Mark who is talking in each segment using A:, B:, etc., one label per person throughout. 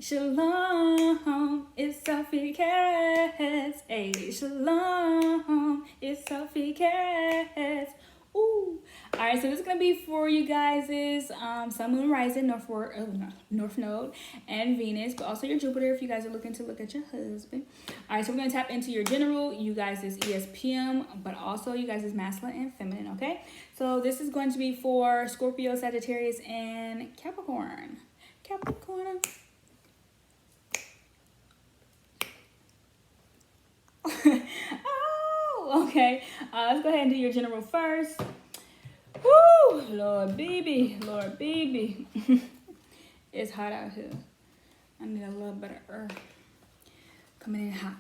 A: Shalom, it's Sophie Carrots. Hey, shalom, it's Sophie Carrots. Ooh. All right, so this is gonna be for you guys' Sun, Moon, Rising, North Node, and Venus, but also your Jupiter if you guys are looking to look at your husband. All right, so we're gonna tap into your general, you guys' ESPM, but also you guys' masculine and feminine. Okay, so this is going to be for Scorpio, Sagittarius, and Capricorn. Capricorn. Oh, okay. Let's go ahead and do your general first. Woo! Lord baby. It's hot out here. I need a little bit of earth. Coming in hot.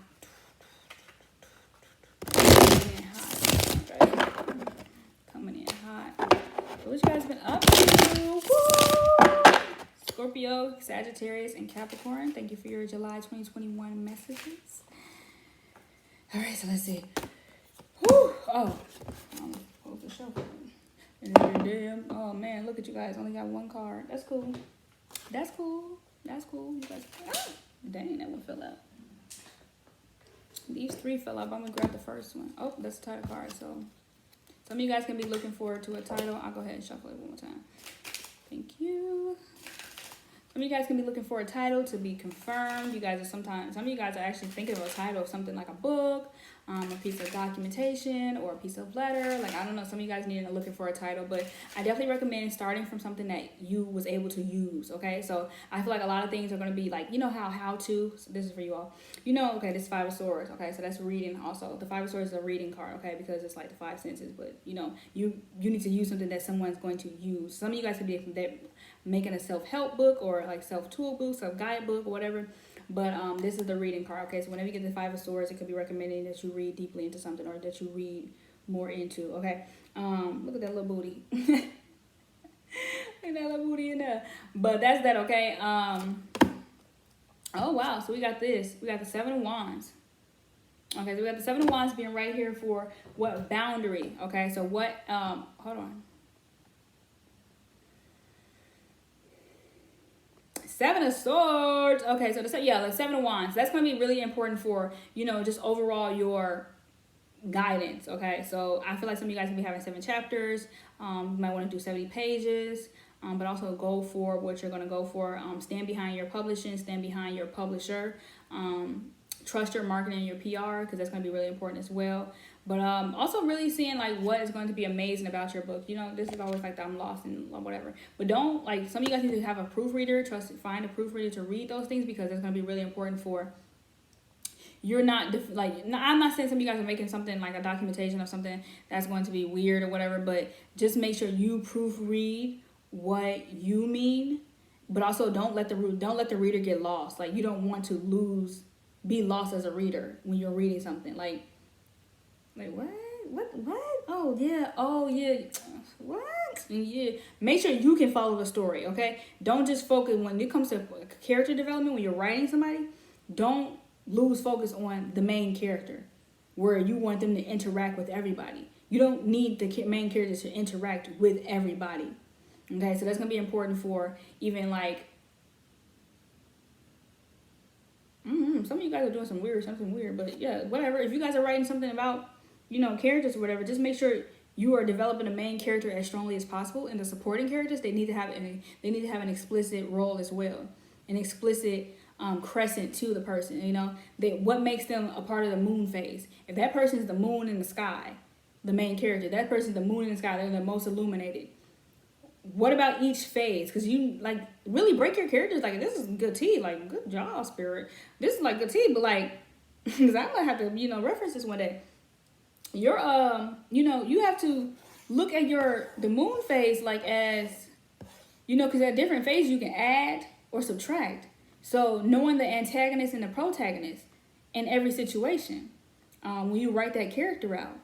A: Coming in hot. What you guys been up to? Woo! Scorpio, Sagittarius, and Capricorn. Thank you for your July 2021 messages. All right, so let's see. Whew. Oh, I'm supposed to shuffle. Oh man, look at you guys. Only got one card. That's cool. That's cool. You guys. Oh, dang, that one fell out. These three fell out. I'm gonna grab the first one. Oh, that's a title card. So some of you guys can be looking forward to a title. I'll go ahead and shuffle it one more time. Thank you. Some of you guys can be looking for a title to be confirmed. You guys are some of you guys are actually thinking of a title of something like a book, a piece of documentation, or a piece of letter. Like, I don't know, some of you guys need to looking for a title, but I definitely recommend starting from something that you was able to use, okay? So I feel like a lot of things are going to be like, you know how to, so this is for you all. You know, okay, this Five of Swords, okay? So that's reading also. The Five of Swords is a reading card, okay? Because it's like the five senses, but you know, you need to use something that someone's going to use. Some of you guys could be making a self-help book or like self-tool book, self-guide book or whatever. But this is the reading card, okay? So whenever you get the Five of Swords, it could be recommending that you read deeply into something or that you read more into, okay? Look at that little booty. Look at that little booty in there. But that's that, okay? Oh, wow. So we got this. We got the Seven of Wands. Okay, so we got the Seven of Wands being right here for what boundary, okay? So what, hold on. Seven of Swords. Okay, so the Seven of Wands. That's going to be really important for, you know, just overall your guidance, okay? So I feel like some of you guys will be having 7 chapters. You might want to do 70 pages, but also go for what you're going to go for. Stand behind your publishing, stand behind your publisher. Trust your marketing and your PR, because that's going to be really important as well. But also really seeing like what is going to be amazing about your book. You know, this is always like I'm lost in whatever. But don't, like, some of you guys need to have a proofreader. Find a proofreader to read those things, because it's going to be really important for you're not I'm not saying some of you guys are making something like a documentation of something that's going to be weird or whatever, but just make sure you proofread what you mean, but also don't let the reader get lost. Like, you don't want to be lost as a reader when you're reading something. Like what? Oh yeah, what? Yeah, make sure you can follow the story, okay? Don't just focus when it comes to character development. When you're writing somebody, don't lose focus on the main character, where you want them to interact with everybody. You don't need the main characters to interact with everybody, okay? So that's gonna be important for even like. Some of you guys are doing something weird, but yeah, whatever. If you guys are writing something about, you know, characters or whatever, just make sure you are developing the main character as strongly as possible. And the supporting characters, they need to have an explicit role as well, an explicit crescent to the person. You know, what makes them a part of the moon phase. If that person is the moon in the sky, the main character, that person's the moon in the sky, they're the most illuminated. What about each phase? Because you like really break your characters. Like, this is good tea. Like, good job, Spirit. This is like good tea. But like, because I'm gonna have to, you know, reference this one day. Your you know, you have to look at the moon phase like as, you know, because at different phases you can add or subtract. So knowing the antagonist and the protagonist in every situation, when you write that character out,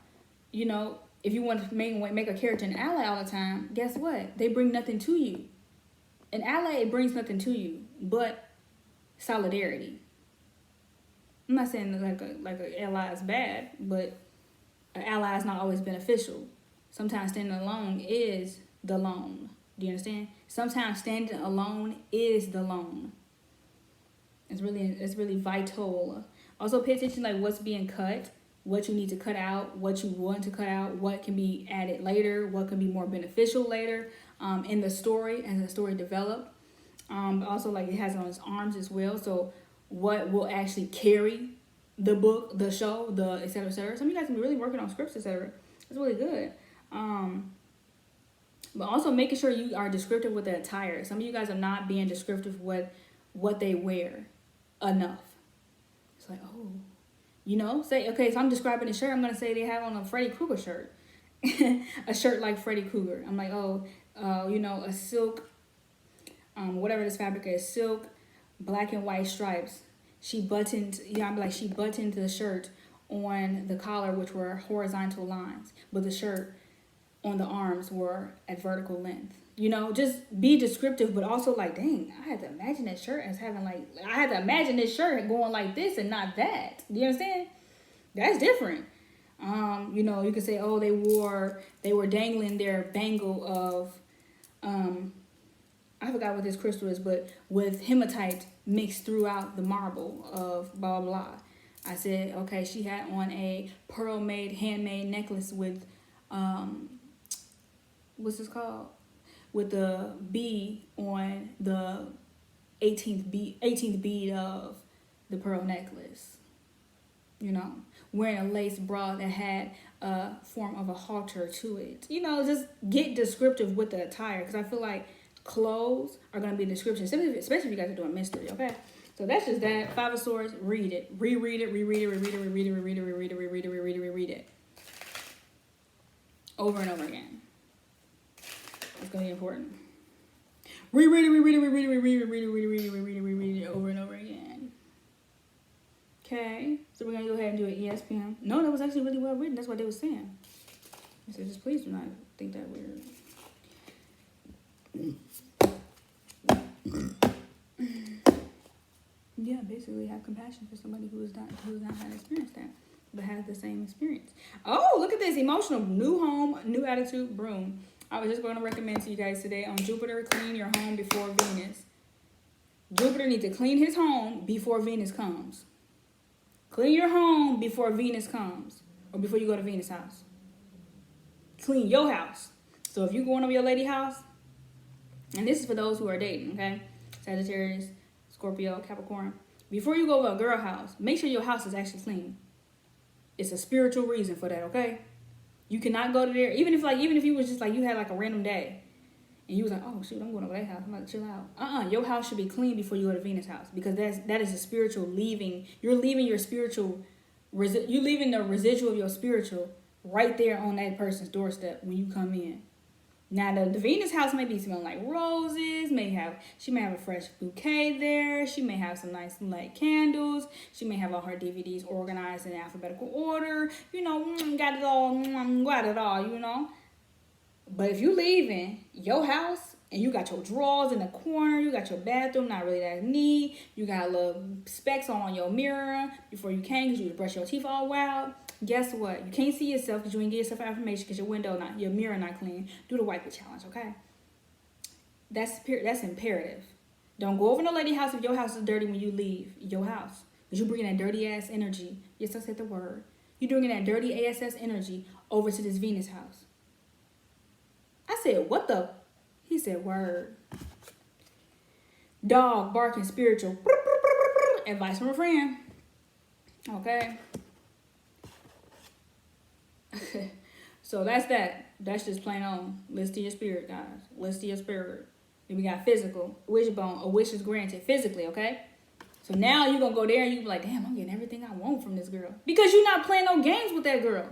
A: you know. If you want to make a character an ally all the time, guess what? They bring nothing to you. An ally brings nothing to you but solidarity. I'm not saying like an ally is bad, but an ally is not always beneficial. Sometimes standing alone is the lone. Do you understand? Sometimes standing alone is the lone. It's really vital. Also pay attention like what's being cut, what you need to cut out, what you want to cut out, what can be added later, what can be more beneficial later in the story as the story develops. Also, like it has it on its arms as well. So what will actually carry the book, the show, the et cetera, et cetera. Some of you guys can be really working on scripts, et cetera. It's really good. But also making sure you are descriptive with the attire. Some of you guys are not being descriptive with what they wear enough. It's like, oh, you know, say, okay, so I'm describing a shirt. I'm going to say they have on a Freddy Krueger shirt. A shirt like Freddy Krueger. I'm like, oh, you know, a silk, whatever this fabric is, silk, black and white stripes. She buttoned, I'm like, she buttoned the shirt on the collar, which were horizontal lines, but the shirt on the arms were at vertical length. You know, just be descriptive, but also like, dang, I had to imagine that shirt as having like, I had to imagine this shirt going like this and not that. Do you understand? That's different. You know, you could say, oh, they were dangling their bangle of, I forgot what this crystal is, but with hematite mixed throughout the marble of blah, blah, blah. I said, okay, she had on a pearl-made, handmade necklace with, what's this called? With the bee on the 18th bead of the pearl necklace. You know, wearing a lace bra that had a form of a halter to it. You know, just get descriptive with the attire, because I feel like clothes are going to be description, especially if you guys are doing mystery, okay? So that's just that. Five of Swords, read it. Reread it, reread it, reread it, reread it, reread it, reread it, reread it, reread it, reread it. Over and over again. It's going to be important. Reread it, reread it, reread it, reread it, reread it, reread it, reread it, reread it, over and over again. Okay, so we're going to go ahead and do an ESPN. No, that was actually really well written. That's what they were saying. They said, just please do not think that weird. Yeah, basically have compassion for somebody who's not had experienced that, but has the same experience. Oh, look at this. Emotional. New home, new attitude, broom. I was just going to recommend to you guys today on Jupiter, clean your home before Venus. Jupiter needs to clean his home before Venus comes. Clean your home before Venus comes, or before you go to Venus' house. Clean your house. So if you're going over your lady house, and this is for those who are dating, okay? Sagittarius, Scorpio, Capricorn. Before you go over a girl house, make sure your house is actually clean. It's a spiritual reason for that, okay? You cannot go to there, even if you was just like, you had like a random day, and you was like, oh shoot, I'm going over that house, I'm about to chill out. Your house should be clean before you go to Venus' house, because that is a spiritual leaving. You're leaving your spiritual, you're leaving the residual of your spiritual right there on that person's doorstep when you come in. Now the Venus house may be smelling like roses. She may have a fresh bouquet there. She may have some nice light candles. She may have all her DVDs organized in alphabetical order. You know, got it all. You know. But if you leaving your house and you got your drawers in the corner, you got your bathroom not really that neat, you got little specks on your mirror before you came because you would brush your teeth all wild. Guess what? You can't see yourself because you ain't get yourself affirmation because your mirror not clean. Do the wipe it challenge, okay? That's imperative. Don't go over to the lady house if your house is dirty when you leave your house, because you bringing that dirty ass energy. Yes, I said the word. You bringing that dirty ass energy over to this Venus house. I said, what the? He said, word. Dog barking spiritual. Advice from a friend. Okay. So that's that. That's just plain on. Listen to your spirit, guys. Listen to your spirit. Then we got physical. Wishbone. A wish is granted physically, okay? So now you're going to go there and you be like, damn, I'm getting everything I want from this girl. Because you're not playing no games with that girl.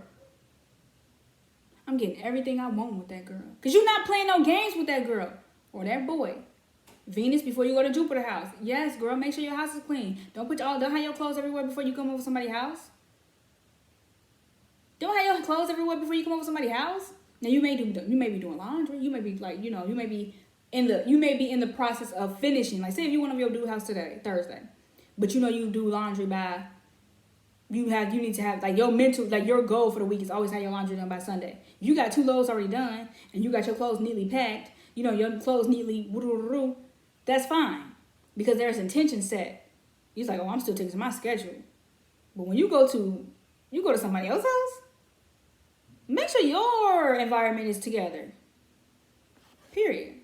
A: I'm getting everything I want with that girl. Because you're not playing no games with that girl. Or that boy. Venus before you go to Jupiter house. Yes, girl, make sure your house is clean. Don't have your clothes everywhere before you come over somebody's house. Don't have your clothes everywhere before you come over somebody's house. Now you may be doing laundry. You may be like, you know, you may be in the process of finishing. Like say if you went over your dude house today, Thursday, but you know you do laundry by you need to have like your mental, like your goal for the week is always have your laundry done by Sunday. You got 2 loads already done and you got your clothes neatly packed, you know, your clothes neatly, that's fine because there's intention set. He's like, oh, I'm still taking my schedule. But when you go to somebody else's house, make sure your environment is together. Period.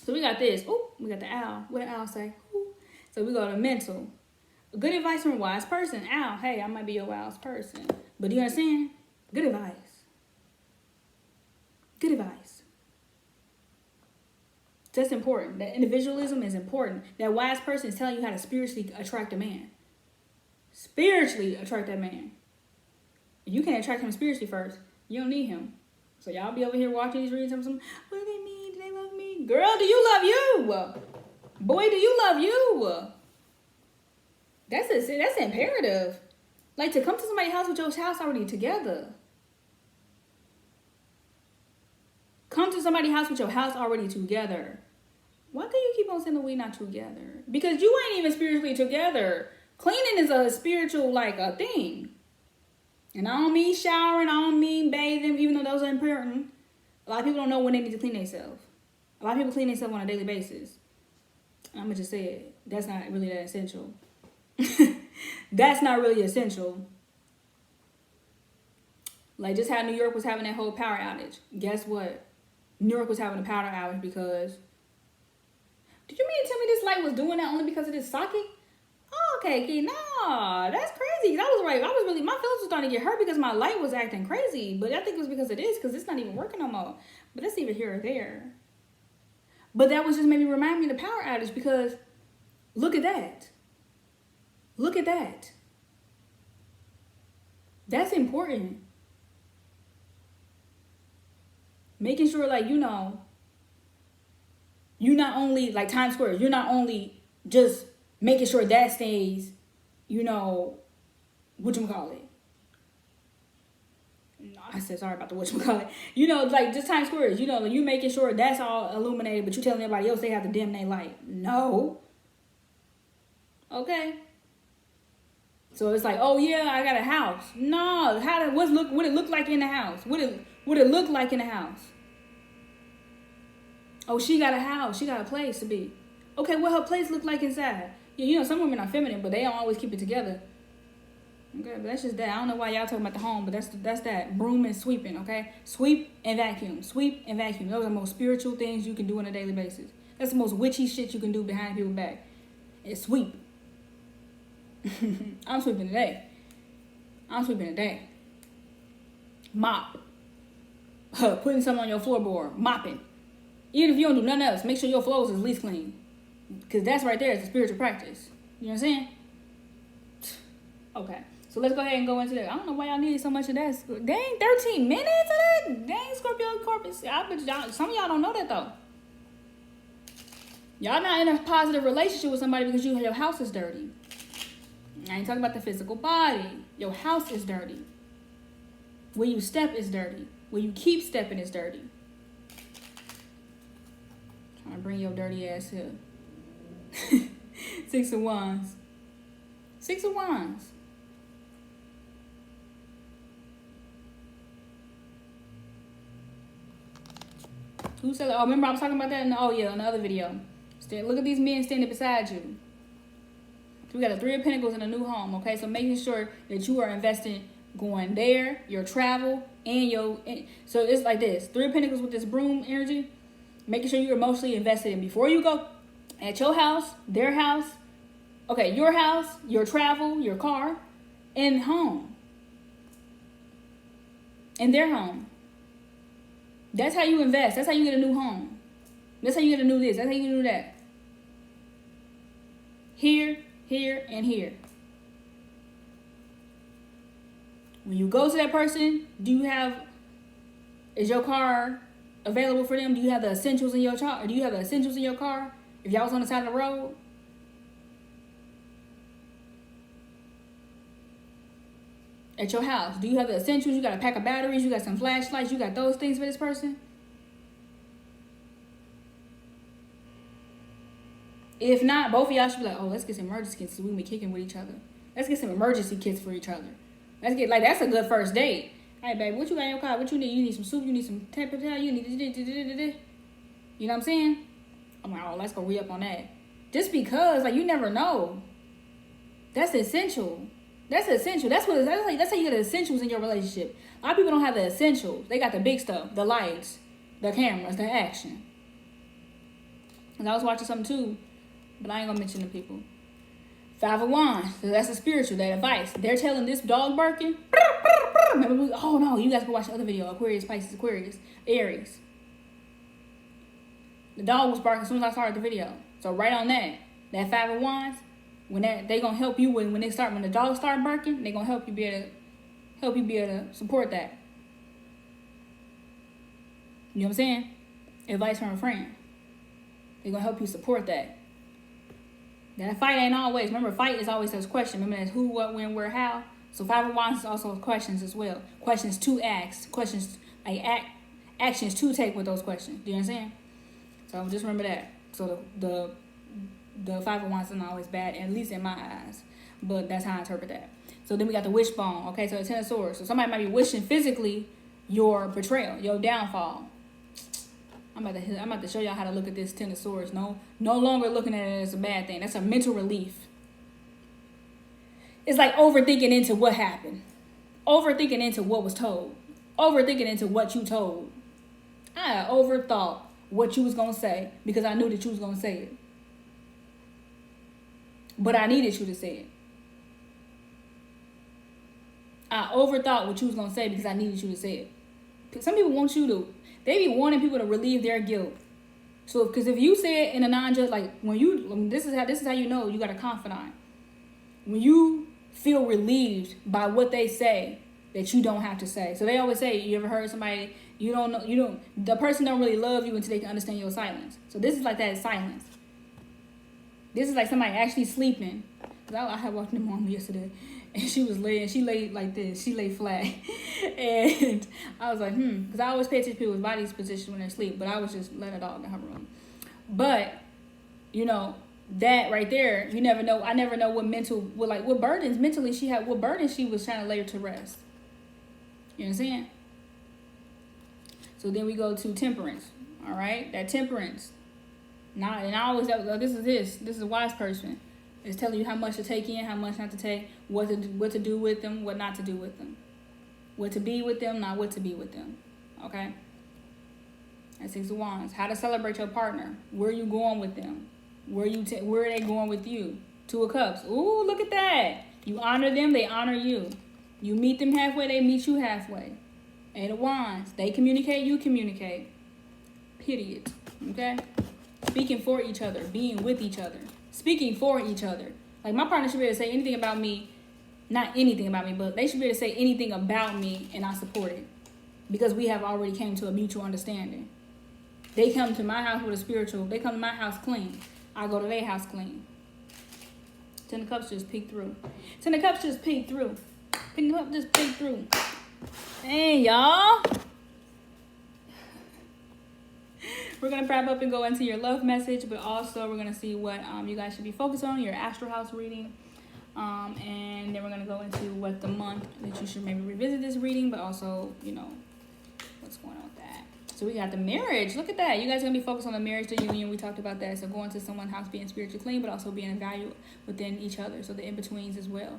A: So we got this. Oh, we got the owl. What did owl say? Ooh. So we go to mental. Good advice from a wise person. Owl, hey, I might be your wise person. But do you understand? Good advice. Good advice. That's important. That individualism is important. That wise person is telling you how to spiritually attract a man. Spiritually attract that man. If you can't attract him spiritually first, you don't need him. So y'all be over here watching these readings. What do they mean? Do they love me? Girl, do you love you? Boy, do you love you? That's imperative. Like, to come to somebody's house with your house already together. Come to somebody's house with your house already together. Why do you keep on saying that we not together? Because you ain't even spiritually together. Cleaning is a spiritual, like, a thing. And I don't mean showering, I don't mean bathing, even though those are important. A lot of people don't know when they need to clean themselves. A lot of people clean themselves on a daily basis. I'm going to just say it. That's not really that essential. That's not really essential. Like, just how New York was having that whole power outage. Guess what? New York was having a power outage because... Did you mean to tell me this light was doing that only because of this socket? Oh, okay, kid. Nah, that's crazy. I was right. My feelings were starting to get hurt because my light was acting crazy. But I think it was because of this, because it's not even working no more. But that's either here or there. But that was just maybe remind me of the power outage, because look at that. Look at that. That's important. Making sure, like, you know, you not only, like Times Square, you're not only just making sure that stays, you know, whatchamacallit. No, I said sorry about the whatchamacallit. You know, like just Times Square, you know, you making sure that's all illuminated, but you telling everybody else they have to dim their light. No. Okay. So it's like, oh yeah, I got a house. No, what it look like in the house? What it look like in the house? Oh, she got a house. She got a place to be. Okay, what her place look like inside? Yeah, you know, some women are feminine, but they don't always keep it together. Okay, but that's just that. I don't know why y'all talking about the home, but that's that. Broom and sweeping, okay? Sweep and vacuum. Sweep and vacuum. Those are the most spiritual things you can do on a daily basis. That's the most witchy shit you can do behind people's back. It's sweep. I'm sweeping today. Mop. Putting something on your floorboard. Mopping. Even if you don't do nothing else, make sure your floors is at least clean. Because that's right there is a spiritual practice. You know what I'm saying? Okay. So let's go ahead and go into that. I don't know why y'all need so much of that. Dang, 13 minutes of that? Dang, Scorpio Corpus. I bet y'all, some of y'all don't know that, though. Y'all not in a positive relationship with somebody because your house is dirty. I ain't talking about the physical body. Your house is dirty. Where you step is dirty. Where you keep stepping is dirty. Trying to bring your dirty ass here. 6 of Wands. 6 of Wands. Who said that? Oh, remember I was talking about that in the other video. Look at these men standing beside you. So we got a 3 of Pentacles in a new home, okay? So making sure that you are investing going there, your travel, so it's like this. 3 of Pentacles with this broom energy. Making sure you're emotionally invested in before you go at your house, their house, okay, your house, your travel, your car, and home. And their home. That's how you invest. That's how you get a new home. That's how you get a new this. That's how you do that. Here, here, and here. When you go to that person, is your car available for them? Do you have the essentials in your car? Or do you have the essentials in your car? If y'all was on the side of the road? At your house, do you have the essentials? You got a pack of batteries, you got some flashlights, you got those things for this person? If not, both of y'all should be like, oh, let's get some emergency kits so we can be kicking with each other. Let's get some emergency kits for each other. That's a good first date. Hey, babe, what you got in your car? What you need? You need some soup? You need some paper towel? You need... You know what I'm saying? I'm like, oh, let's go re-up on that. Just because, like, you never know. That's essential. That's essential. That's how you get the essentials in your relationship. A lot of people don't have the essentials. They got the big stuff, the lights, the cameras, the action. Cause I was watching something too, but I ain't gonna mention the people. 5 of Wands. That's a spiritual, that advice. They're telling this dog barking. Oh no, you guys can watch the other video. Aquarius, Pisces, Aquarius, Aries. The dog was barking as soon as I started the video. So right on that 5 of Wands, when they gonna help you when the dogs start barking, they gonna help you be able to support that. You know what I'm saying? Advice from a friend. They're gonna help you support that. That fight ain't always. Remember, fight is always those questions. Remember, that's who, what, when, where, how. So 5 of Wands is also questions as well. Questions to ask. Questions like actions to take with those questions. Do you understand? So just remember that. So the 5 of Wands is not always bad, at least in my eyes. But that's how I interpret that. So then we got the wishbone. Okay, so the 10 of Swords. So somebody might be wishing physically your betrayal, your downfall. I'm about to show y'all how to look at this 10 of Swords. No longer looking at it as a bad thing. That's a mental relief. It's like overthinking into what happened. Overthinking into what was told. Overthinking into what you told. I overthought what you was going to say because I knew that you was going to say it. But I needed you to say it. I overthought what you was going to say because I needed you to say it. Some people want you to... They be wanting people to relieve their guilt. So, because if you say it in a non-judge, like this is how you know you got a confidant. When you feel relieved by what they say that you don't have to say. So they always say, you ever heard somebody, the person don't really love you until they can understand your silence. So this is like that silence. This is like somebody actually sleeping. I had walked in the mom yesterday. And she laid like this. She lay flat. And I was like, because I always pay attention to people's body's position when they're asleep. But I was just letting a dog in her room. But, that right there, you never know. I never know what burdens mentally she had, what burdens she was trying to lay her to rest. You know what I'm saying? So then we go to temperance. All right? That temperance. This is a wise person. It's telling you how much to take in, how much not to take, what to do with them, what not to do with them. What to be with them, not what to be with them. Okay? That's 6 of Wands. How to celebrate your partner. Where are you going with them? Where are they going with you? 2 of Cups. Ooh, look at that. You honor them, they honor you. You meet them halfway, they meet you halfway. 8 of Wands. They communicate, you communicate. Period. Okay? Speaking for each other, being with each other. Speaking for each other. Like, my partner should be able to say anything about me. Not anything about me, but they should be able to say anything about me and I support it. Because we have already came to a mutual understanding. They come to my house with a spiritual. They come to my house clean. I go to their house clean. 10 of Cups just peeked through. 10 of Cups just peeked through. 10 of Cups just peeked through. Hey, y'all. We're going to wrap up and go into your love message, but also we're going to see what you guys should be focused on, your astral house reading. And then we're going to go into what the month that you should maybe revisit this reading, but also, what's going on with that. So we got the marriage. Look at that. You guys are going to be focused on the marriage, the union. We talked about that. So going to someone's house, being spiritually clean, but also being a value within each other. So the in-betweens as well.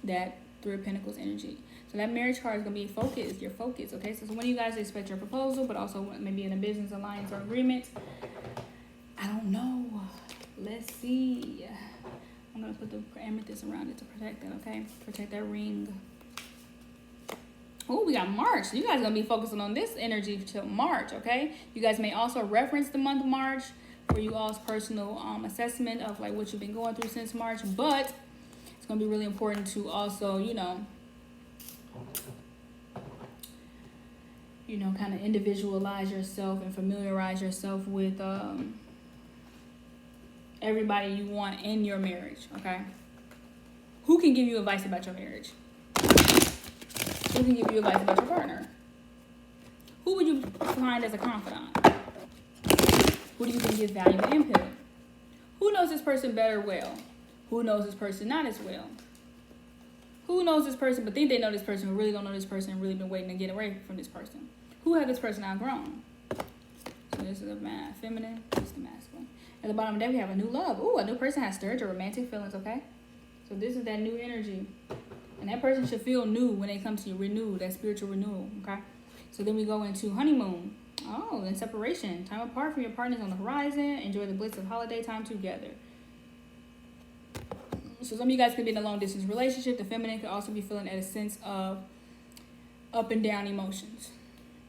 A: That 3 of Pentacles energy. So that marriage card is going to be focused, your focus, okay? So when you guys expect your proposal, but also maybe in a business alliance or agreement. I don't know. Let's see. I'm going to put the amethyst around it to protect that, okay? Protect that ring. Oh, we got March. You guys are going to be focusing on this energy till March, okay? You guys may also reference the month of March for you all's personal assessment of like what you've been going through since March. But it's going to be really important to also, kind of individualize yourself and familiarize yourself with everybody you want in your marriage, okay? Who can give you advice about your marriage? Who can give you advice about your partner? Who would you find as a confidant? Who do you think gives valuable input? Who knows this person better well? Who knows this person not as well? Who knows this person but think they know this person, but really don't know this person and really been waiting to get away from this person? Who had this person outgrown? So this is a feminine, this is the masculine. At the bottom of that, we have a new love. Ooh, a new person has stirred your romantic feelings, okay? So this is that new energy. And that person should feel new when they come to you, renewed, that spiritual renewal, okay? So then we go into honeymoon. Oh, then separation. Time apart from your partners on the horizon. Enjoy the bliss of holiday time together. So some of you guys could be in a long distance relationship. The feminine could also be feeling at a sense of up and down emotions.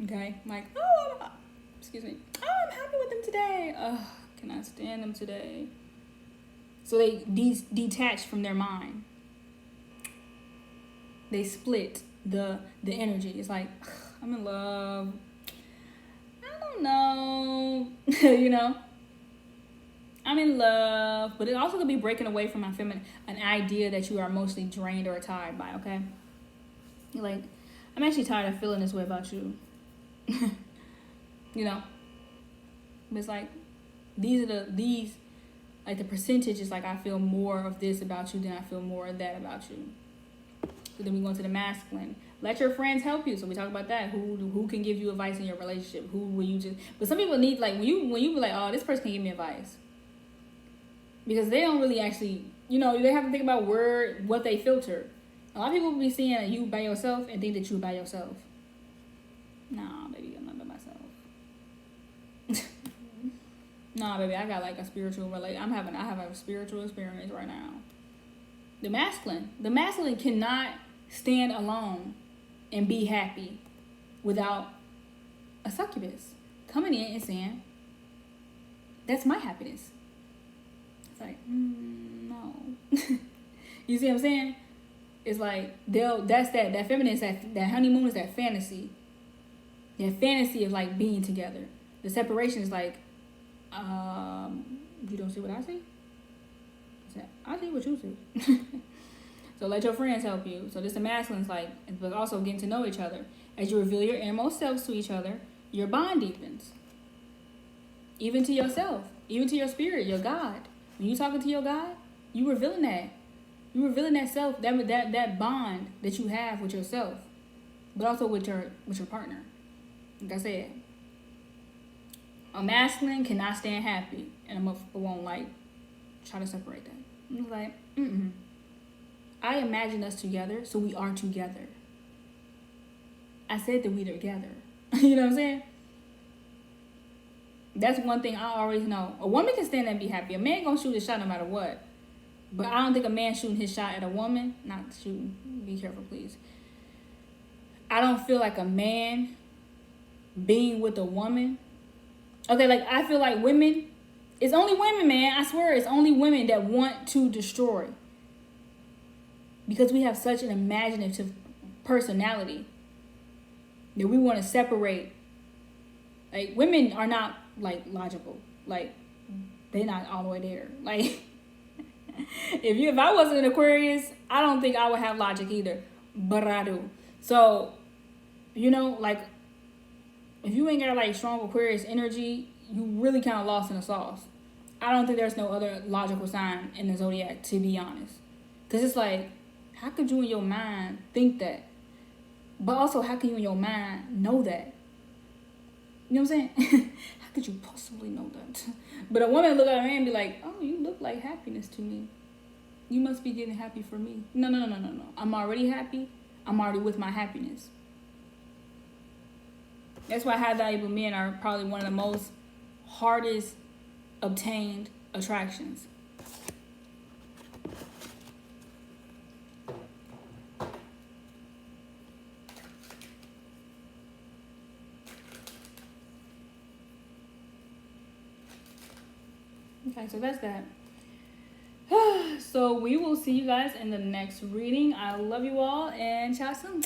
A: Okay? Like, excuse me. Oh, I'm happy with them today. Cannot stand them today. So they detach from their mind. They split the energy. It's like, I'm in love. I don't know. You know? I'm in love. But it also could be breaking away from my feminine, an idea that you are mostly drained or tired by, okay? You're like, I'm actually tired of feeling this way about you. You know? But it's like, these, like the percentage is like, I feel more of this about you than I feel more of that about you. So then we go into the masculine. Let your friends help you. So we talk about that. Who can give you advice in your relationship? Who will you just... But some people need, like, when you be like, oh, this person can give me advice. Because they don't really actually, you know, they have to think about what they filter. A lot of people will be seeing you by yourself and think that you're by yourself. Nah, baby, I'm not by myself. Nah, baby, I got like a spiritual I have a spiritual experience right now. The masculine cannot stand alone and be happy without a succubus coming in and saying, that's my happiness. It's like, no. You see what I'm saying? It's like, that feminine is that honeymoon is that fantasy. That fantasy of like being together. The separation is like, you don't see what I see? I see what you see. So let your friends help you. So this the masculine's like, but also getting to know each other. As you reveal your innermost selves to each other, your bond deepens. Even to yourself, even to your spirit, your God. When you talking to your God, you revealing that. You revealing that self, that bond that you have with yourself, but also with your partner. Like I said, a masculine cannot stand happy, and a motherfucker won't like try to separate that. I'm like, I imagine us together, so we are together. I said that we together. You know what I'm saying? That's one thing I always know. A woman can stand there and be happy. A man gonna shoot his shot no matter what. But I don't think a man shooting his shot at a woman, not shooting, be careful please. I don't feel like a man being with a woman. Okay, like I feel like women, it's only women, man. I swear it's only women that want to destroy. Because we have such an imaginative personality that we want to separate. Like women are not like logical. Like they're not all the way there. Like if I wasn't an Aquarius, I don't think I would have logic either. But I do. So, you know, like if you ain't got like strong Aquarius energy, you really kind of lost in the sauce. I don't think there's no other logical sign in the zodiac, to be honest. Because it's like, how could you in your mind think that? But also, how can you in your mind know that? You know what I'm saying? How could you possibly know that? But a woman look at a man and be like, oh, you look like happiness to me. You must be getting happy for me. No. I'm already happy. I'm already with my happiness. That's why high valuable men are probably one of the most hardest obtained attractions. Okay, so that's that. So we will see you guys in the next reading. I love you all and chat soon.